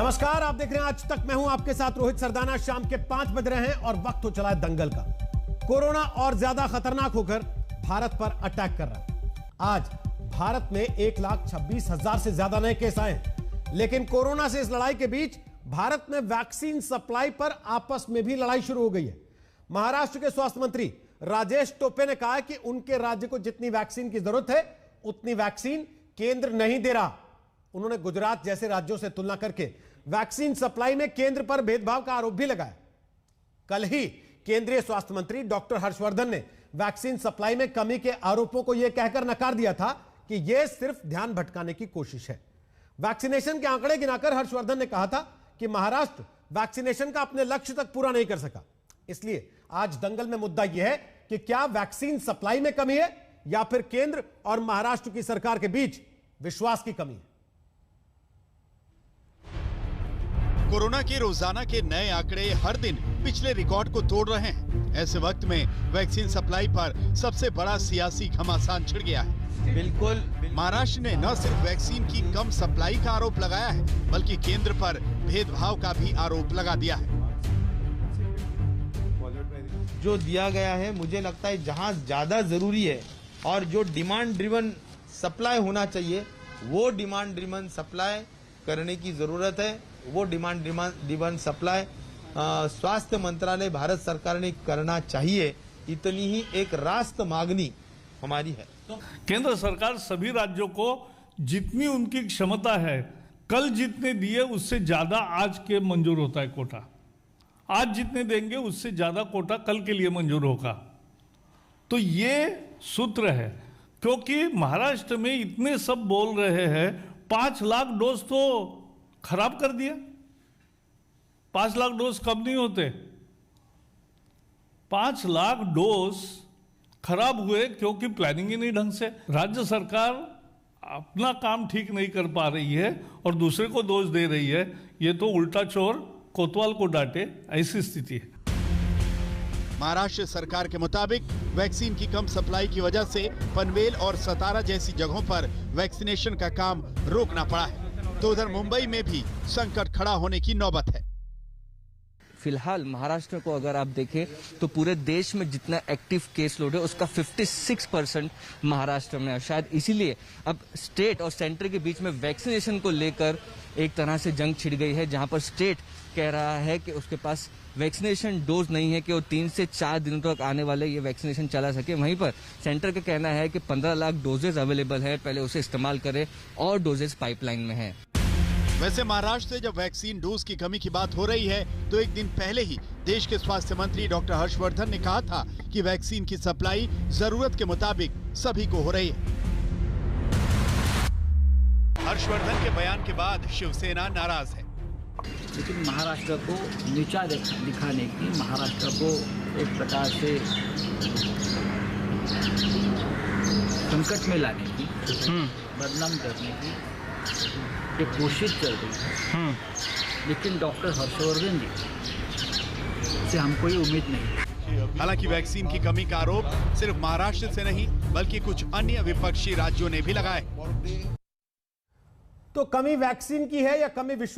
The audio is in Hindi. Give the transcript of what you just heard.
नमस्कार, आप देख रहे हैं आज तक। मैं हूं आपके साथ रोहित सरदाना। शाम के 5 बज रहे हैं और वक्त हो चला है दंगल का। कोरोना और ज्यादा खतरनाक होकर भारत पर अटैक कर रहा है। आज भारत में 1,26,000 से ज्यादा नए केस आए हैं। लेकिन कोरोना से इस लड़ाई के बीच भारत में वैक्सीन सप्लाई पर आपस में भी लड़ाई शुरू हो गई है। महाराष्ट्र के स्वास्थ्य मंत्री राजेश टोपे ने कहा कि उनके राज्य को जितनी वैक्सीन की जरूरत है उतनी वैक्सीन केंद्र नहीं दे रहा। उन्होंने गुजरात जैसे राज्यों से तुलना करके वैक्सीन सप्लाई में केंद्र पर भेदभाव का आरोप भी लगाया। कल ही केंद्रीय स्वास्थ्य मंत्री डॉक्टर हर्षवर्धन ने वैक्सीन सप्लाई में कमी के आरोपों को यह कहकर नकार दिया था कि यह सिर्फ ध्यान भटकाने की कोशिश है। वैक्सीनेशन के आंकड़े गिनाकर हर्षवर्धन ने कहा था कि महाराष्ट्र वैक्सीनेशन का अपने लक्ष्य तक पूरा नहीं कर सका। इसलिए आज दंगल में मुद्दा यह है कि क्या वैक्सीन सप्लाई में कमी है या फिर केंद्र और महाराष्ट्र की सरकार के बीच विश्वास की कमी है। कोरोना के रोजाना के नए आंकड़े हर दिन पिछले रिकॉर्ड को तोड़ रहे हैं। ऐसे वक्त में वैक्सीन सप्लाई पर सबसे बड़ा सियासी घमासान छिड़ गया है। बिल्कुल महाराष्ट्र ने न सिर्फ वैक्सीन की कम सप्लाई का आरोप लगाया है बल्कि केंद्र पर भेदभाव का भी आरोप लगा दिया है। जो दिया गया है, मुझे लगता है जहां ज्यादा जरूरी है और जो डिमांड ड्रिवन सप्लाई होना चाहिए वो डिमांड ड्रिवन सप्लाई करने की जरूरत है। वो डिमांड ड्रिवन सप्लाई स्वास्थ्य मंत्रालय भारत सरकार ने करना चाहिए। इतनी ही एक राष्ट्र मांगनी हमारी है। केंद्र सरकार सभी राज्यों को जितनी उनकी क्षमता है, कल जितने दिए उससे ज्यादा आज के मंजूर होता है कोटा। आज जितने देंगे उससे ज्यादा कोटा कल के लिए मंजूर होगा। तो ये सूत्र है, क्योंकि महाराष्ट्र में इतने सब बोल रहे हैं 5 लाख डोज तो खराब कर दिया। 5 लाख डोज कम नहीं होते। 5 लाख डोज खराब हुए क्योंकि प्लानिंग ही नहीं ढंग से। राज्य सरकार अपना काम ठीक नहीं कर पा रही है और दूसरे को दोष दे रही है। ये तो उल्टा चोर कोतवाल को डांटे, ऐसी स्थिति है। महाराष्ट्र सरकार के मुताबिक वैक्सीन की कम सप्लाई की वजह से पनवेल और सतारा जैसी जगहों पर वैक्सीनेशन का काम रोकना पड़ा है। तो उधर मुंबई में भी संकट खड़ा होने की नौबत है। फिलहाल महाराष्ट्र को अगर आप देखें तो पूरे देश में जितना एक्टिव केस लोड है उसका 56% महाराष्ट्र में है। शायद इसीलिए अब स्टेट और सेंटर के बीच में वैक्सीनेशन को लेकर एक तरह से जंग छिड़ गई है, जहां पर स्टेट कह रहा है कि उसके पास वैक्सीनेशन डोज नहीं है कि वो 3 से 4 दिनों तक आने वाले ये वैक्सीनेशन चला सके। वहीं पर सेंटर का कहना है कि 15 लाख डोजेज अवेलेबल है, पहले उसे इस्तेमाल करें और डोजेज पाइपलाइन में है। वैसे महाराष्ट्र से जब वैक्सीन डोज की कमी की बात हो रही है तो एक दिन पहले ही देश के स्वास्थ्य मंत्री डॉक्टर हर्षवर्धन ने कहा था कि वैक्सीन की सप्लाई जरूरत के मुताबिक सभी को हो रही है। हर्षवर्धन के बयान के बाद शिवसेना नाराज है। लेकिन महाराष्ट्र को नीचा दिखाने की, महाराष्ट्र को एक प्रकार से संकट में लाने की, बदनाम करने की एक कोशिश चल रही है। लेकिन डॉक्टर हर्षवर्धन जी से हमको ये उम्मीद नहीं। हालांकि वैक्सीन की कमी का आरोप सिर्फ महाराष्ट्र से नहीं बल्कि कुछ अन्य विपक्षी राज्यों ने भी लगाए। तो कमी वैक्सीन की है या कमी विश्व